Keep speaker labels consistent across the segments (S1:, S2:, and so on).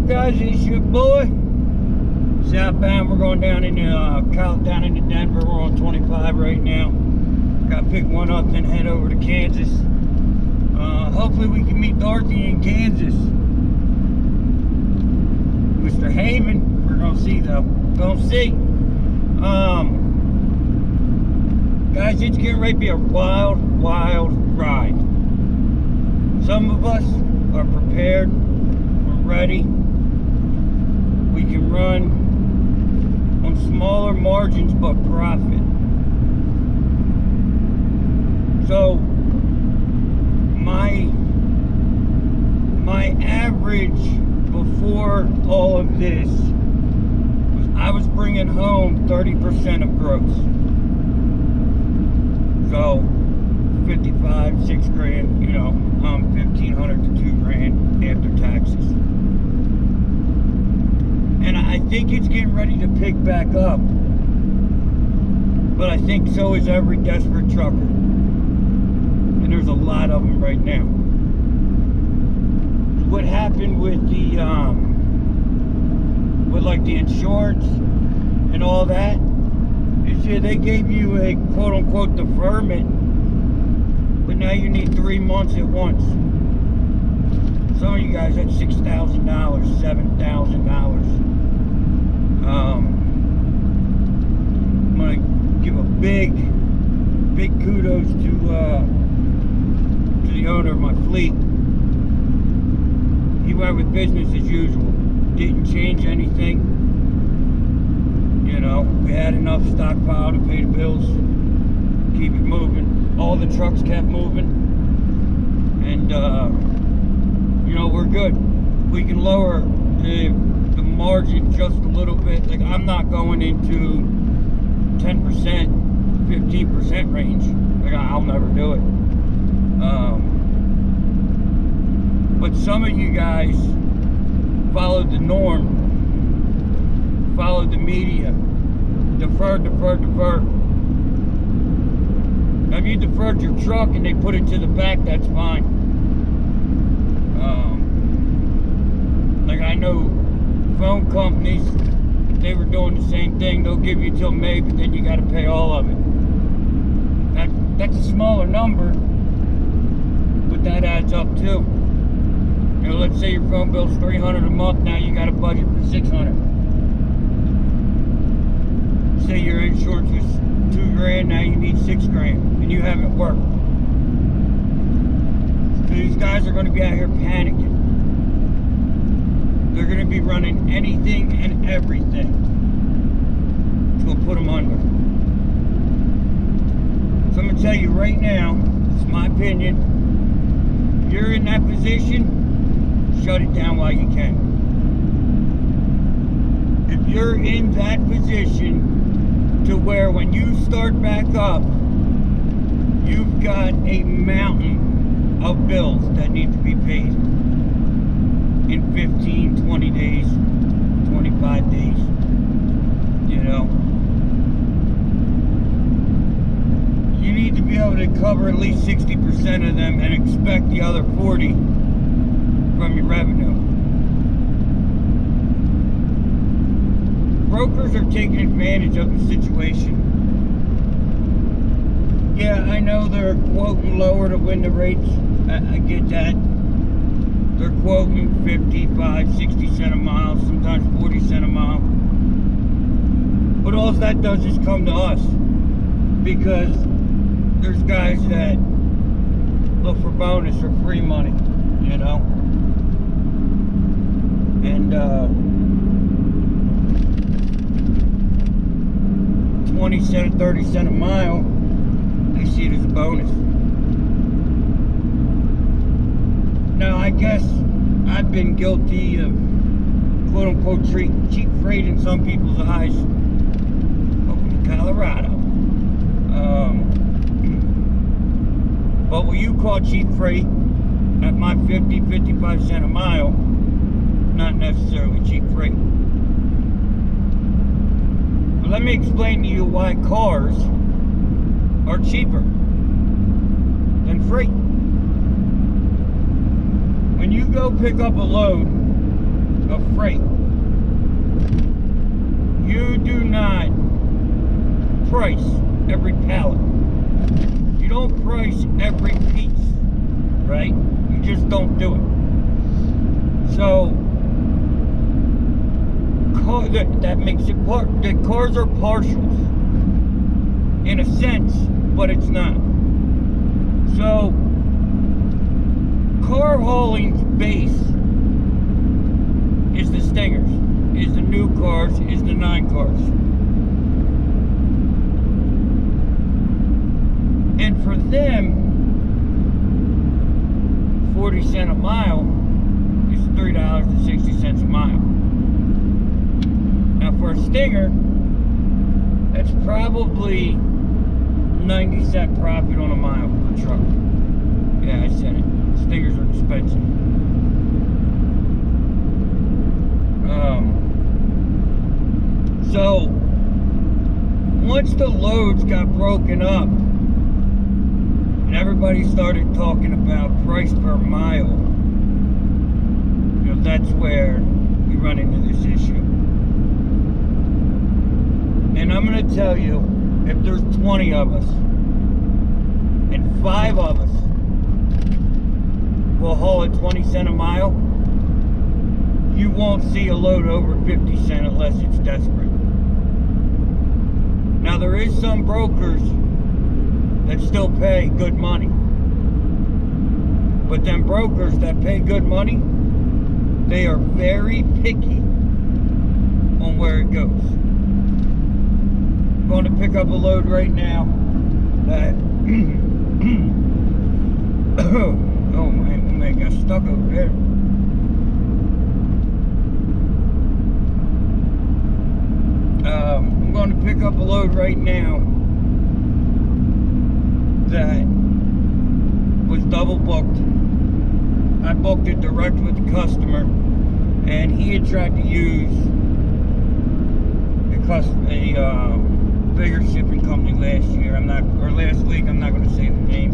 S1: up, guys? It's your boy. Southbound. We're going down into Denver. We're on 25 right now. Got to pick one up, then head over to Kansas. Hopefully we can meet Dorothy in Kansas. Mr. Haven, we're gonna see though. Gonna see. Guys, it's getting ready to be a wild ride. Some of us are prepared. We're ready. We can run on smaller margins but profit. So my average before all of this was I was bringing home 30% of gross. So 55, 6 grand, you know, 1,500 to 2 grand after taxes. And I think it's getting ready to pick back up. But I think so is every desperate trucker. And there's a lot of them right now. What happened with the like the insurance and all that is, yeah, they gave you a quote-unquote deferment, but now you need 3 months at once. Some of you guys, that's $6,000, $7,000. I'm gonna give a big kudos to the owner of my fleet. He went with business as usual. Didn't change anything. You know, we had enough stockpile to pay the bills, keep it moving. All the trucks kept moving. And, you know, we're good. We can lower the margin just a little bit. Like, I'm not going into 10%, 15% range. Like, I'll never do it. But some of you guys followed the norm, followed the media, deferred. Now, if you deferred your truck and they put it to the back, that's fine. Like, I know phone companies, they were doing the same thing. They'll give you till May, but then you got to pay all of it. That's a smaller number, but that adds up too. You know, let's say your phone bill's $300 a month. Now you got a budget for $600. Say your insurance was $2 grand. Now you need $6 grand, and you haven't worked. So these guys are going to be out here panicking. They're going to be running anything and everything to put them under. So I'm going to tell you right now, it's my opinion, if you're in that position, shut it down while you can. If you're in that position to where when you start back up, you've got a mountain of bills that need to be paid in 15, 20 days, 25 days, you know. You need to be able to cover at least 60% of them and expect the other 40 from your revenue. Brokers are taking advantage of the situation. Yeah, I know they're quoting lower to win the rates. I get that. They're quoting 55, 60 cents a mile, sometimes 40 cents a mile. But all that does is come to us, because there's guys that look for bonus or free money, you know. And 20 cents, 30 cents a mile, they see it as a bonus. Now, I guess I've been guilty of quote-unquote cheap freight in some people's eyes. Welcome to Colorado. But what you call cheap freight at my 50, 55 cents a mile, not necessarily cheap freight. But let me explain to you why cars are cheaper than freight. When you go pick up a load of freight. You do not price every pallet. You don't price every piece, right? You just don't do it. So that makes it the cars are partials in a sense, but it's not. So car hauling's base is the stingers, is the new cars, is the 9 cars. And for them, 40 cents a mile is $3.60 a mile. Now for a stinger, that's probably 90-cent profit on a mile per truck. Yeah, I said it. Stingers are expensive. So once the loads got broken up and everybody started talking about price per mile, you know, that's where we run into this issue. And I'm going to tell you, if there's 20 of us and 5 of us will haul at 20 cents a mile, you won't see a load over 50 cents unless it's desperate. Now there is some brokers that still pay good money, but them brokers that pay good money, they are very picky on where it goes. I'm going to pick up a load right now that oh man, got stuck over there. I'm going to pick up a load right now that was double booked. I booked it direct with the customer, and he had tried to use a bigger shipping company last year. Last week. I'm not going to say the name,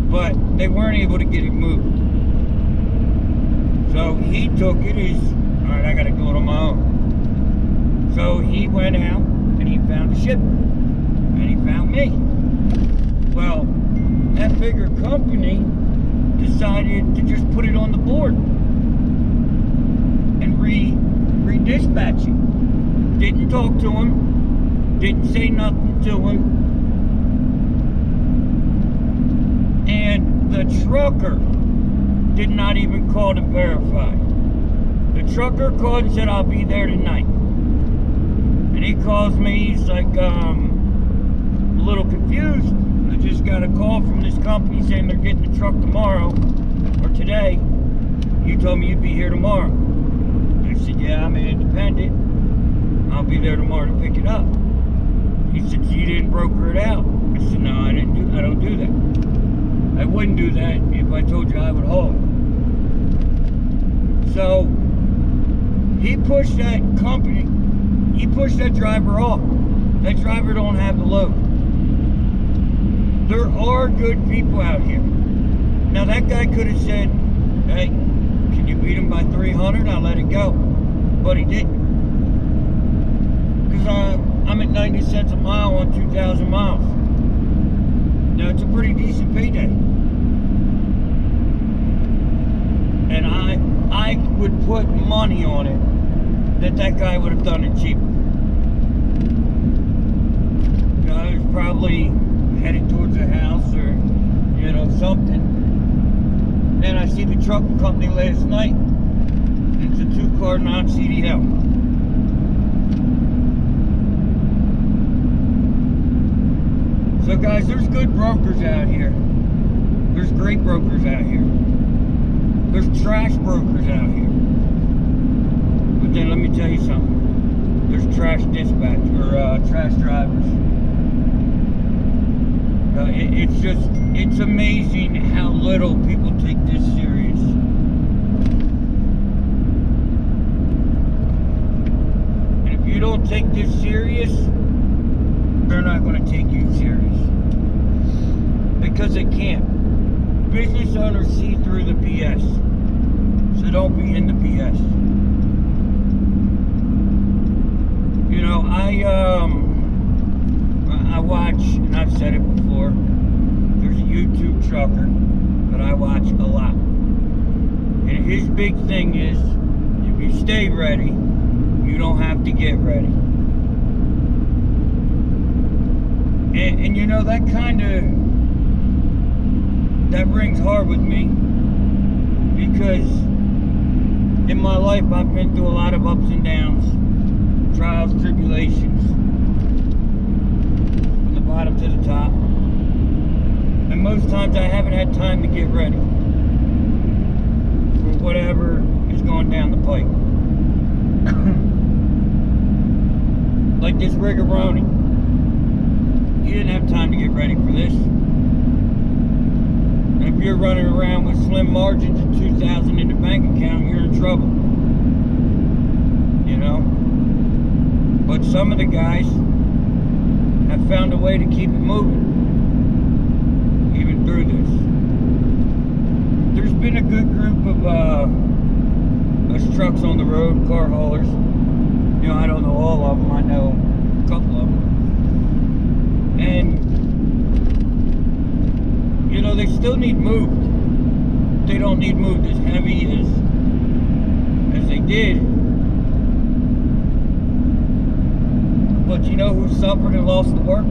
S1: but they weren't able to get it moved. So he took it. He's all right. I got to do it on my own. So he went out and he found a shipper, and he found me. Well, that bigger company decided to just put it on the board and re-dispatch it. Didn't talk to him, didn't say nothing to him. And the trucker did not even call to verify. The trucker called and said, I'll be there tonight. And he calls me, he's like, a little confused. I just got a call from this company saying they're getting the truck tomorrow, or today. You told me you'd be here tomorrow. I said, yeah, I'm independent. I'll be there tomorrow to pick it up. He said, so you didn't broker it out? I said, no, I don't do that. I wouldn't do that if I told you I would haul it. So he pushed that company, he pushed that driver off. That driver don't have the load. There are good people out here. Now that guy could have said, hey, can you beat him by 300? I'll let it go. But he didn't. Because I'm at 90 cents a mile on 2,000 miles. Now it's a pretty decent payday. And I would put money on it that guy would have done it cheaper. You know, he was probably headed towards a house or, you know, something. And I see the truck company last night. It's a 2-car non-cdl. So guys, there's good brokers out here. There's great brokers out here. There's trash brokers out here. But then let me tell you something. There's trash dispatch or trash drivers. It's amazing how little people take this serious. And if you don't take this serious, they're not going to take you serious. Because they can't. Business owners see through the BS. So So don't be in the BS. You know, I watch, and I've said it before, there's a YouTube trucker that I watch a lot. And his big thing is, if you stay ready, you don't have to get ready. And you know, that rings hard with me, because in my life I've been through a lot of ups and downs, trials, tribulations, from the bottom to the top. And most times I haven't had time to get ready for whatever is going down the pike. Like this rigoroni. You didn't have time to get ready for this. And if you're running around with slim margins of $2,000 in the bank account, you're in trouble. You know? But some of the guys have found a way to keep it moving, even through this. There's been a good group of us trucks on the road, car haulers. You know, I don't know all of them, I know a couple of them. And, you know, they still need moved. They don't need moved as heavy as they did. But you know who suffered and lost the work?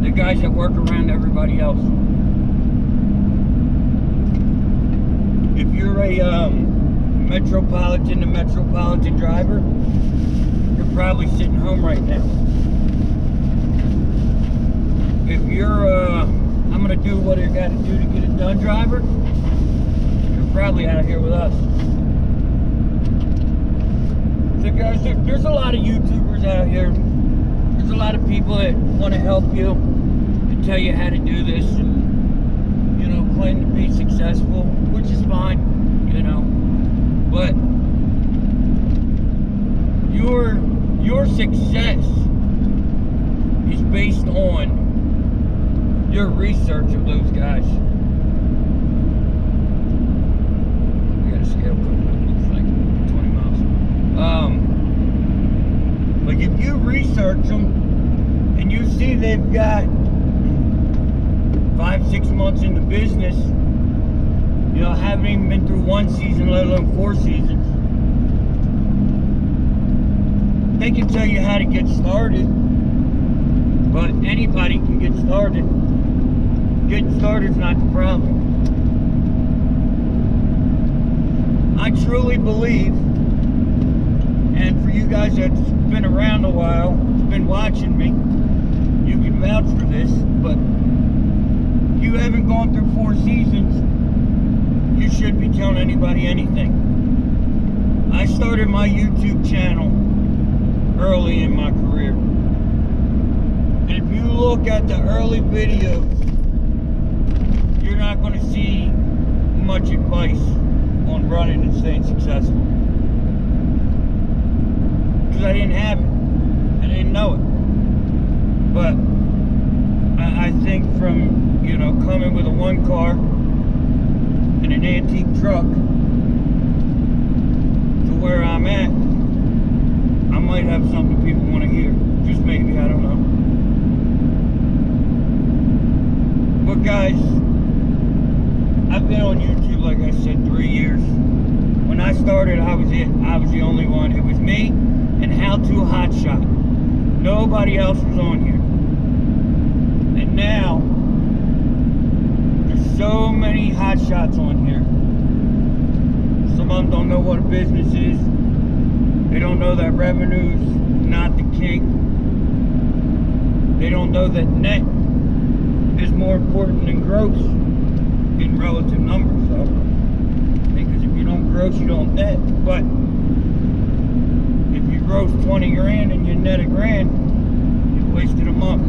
S1: The guys that work around everybody else. If you're a metropolitan to metropolitan driver, you're probably sitting home right now. If you're I'm gonna do what I gotta do to get it done driver, you're probably out here with us. So guys, there's a lot of YouTubers out here. There's a lot of people that want to help you and tell you how to do this, and, you know, claim to be successful, which is fine, you know. But your success is based on your research of those guys. We got a scale coming up, looks like 20 miles. Like if you research them and you see they've got 5-6 months in the business, you know, haven't even been through one season, let alone 4 seasons, they can tell you how to get started. But anybody can get started. Getting started is not the problem. I truly believe, and for you guys that's been around a while, been watching me, you can vouch for this, but if you haven't gone through 4 seasons, you shouldn't be telling anybody anything. I started my YouTube channel early in my career. And if you look at the early videos, you're not going to see much advice on running and staying successful. Because I didn't have it. I didn't know it. But I think from, you know, coming with a 1 car and an antique truck to where I'm at, I might have something people want to hear. Just maybe, I don't know. But guys, I've been on YouTube, like I said, 3 years. When I started, I was it. I was the only one. It was me and How to Hotshot. Nobody else was on here. And now, there's so many hotshots on here. Some of them don't know what a business is. They don't know that revenue's not the king. They don't know that net is more important than gross in relative numbers, though. Because if you don't gross, you don't net. But if you gross 20 grand and you net a grand, you wasted a month.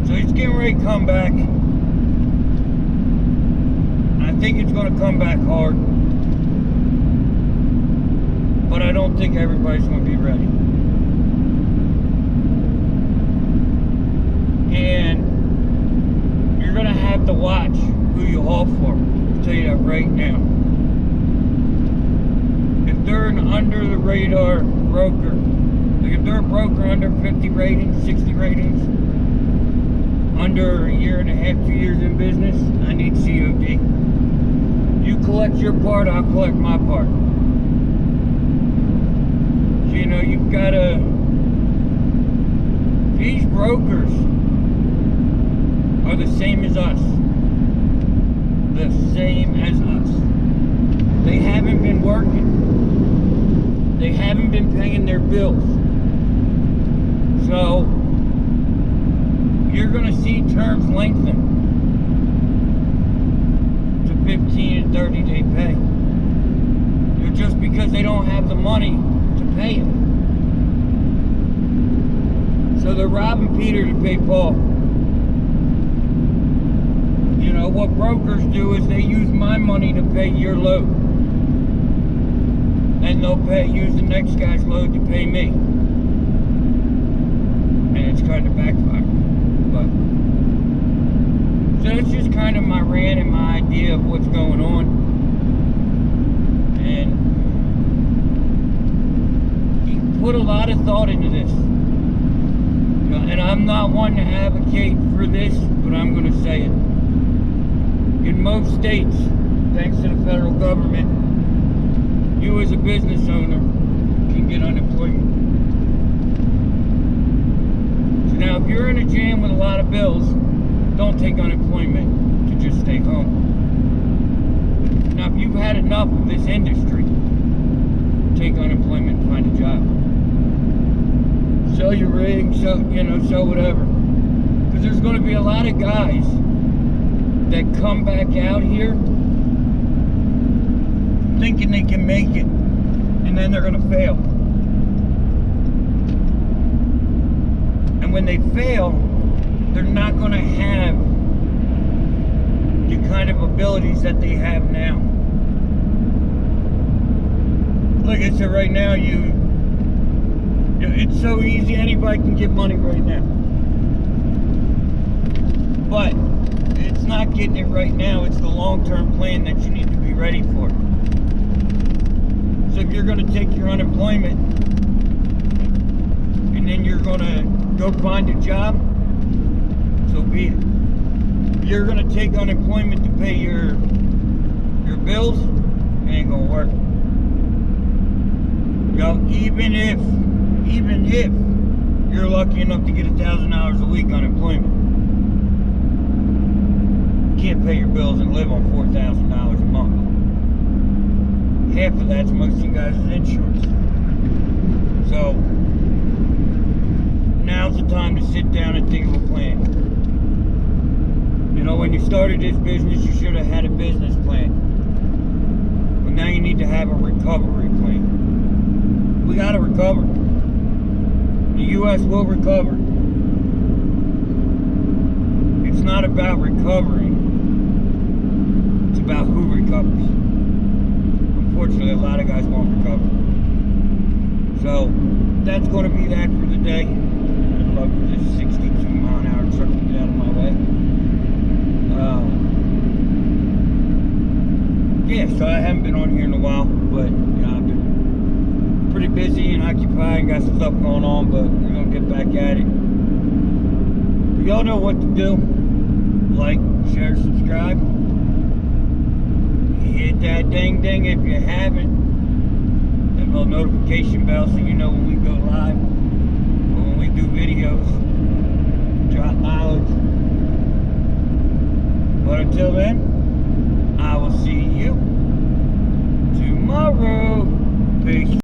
S1: So it's getting ready to come back. And I think it's going to come back hard. But I don't think everybody's going to be ready. And you're gonna have to watch who you haul for. I'll tell you that right now. If they're an under the radar broker, like if they're a broker under 50 ratings, 60 ratings, under a year and a half, 2 years in business, I need COD. You collect your part, I'll collect my part. So, you know, you've gotta, these brokers are the same as us. The same as us. They haven't been working. They haven't been paying their bills. So, you're gonna see terms lengthen to 15 and 30 day pay. They're just because they don't have the money to pay it. So they're robbing Peter to pay Paul. You know, what brokers do is they use my money to pay your load. And they'll use the next guy's load to pay me. And it's kind of backfired. But so that's just kind of my rant and my idea of what's going on. And you put a lot of thought into this. You know, and I'm not one to advocate for this, but I'm going to say it. In most states, thanks to the federal government, you as a business owner can get unemployment. So now if you're in a jam with a lot of bills, don't take unemployment to just stay home. Now if you've had enough of this industry, take unemployment and find a job. Sell your rig, sell whatever. Because there's going to be a lot of guys that come back out here thinking they can make it, and then they're going to fail. And when they fail, they're not going to have the kind of abilities that they have now. Like I said, right now, it's so easy, anybody can get money right now. But it's not getting it right now, it's the long-term plan that you need to be ready for. So if you're going to take your unemployment and then you're going to go find a job, so be it. If you're going to take unemployment to pay your bills, it ain't going to work. You know, even if you're lucky enough to get 1,000 hours a week unemployment, you can't pay your bills and live on $4,000 a month. Half of that's most of you guys' insurance. So now's the time to sit down and think of a plan. You know, when you started this business, you should have had a business plan. But now you need to have a recovery plan. We got to recover. The U.S. will recover. It's not about recovering. It's about who recovers. Unfortunately, a lot of guys won't recover. So, that's going to be that for the day. I'd love for this 62-mile-an-hour truck to get out of my way. Yeah, so I haven't been on here in a while, but you know, I've been pretty busy and occupied and got some stuff going on, but we're going to get back at it. Y'all know what to do. Like, share, subscribe. Hit that ding ding if you haven't. That little notification bell so you know when we go live or when we do videos. Drop knowledge. But until then, I will see you tomorrow. Peace.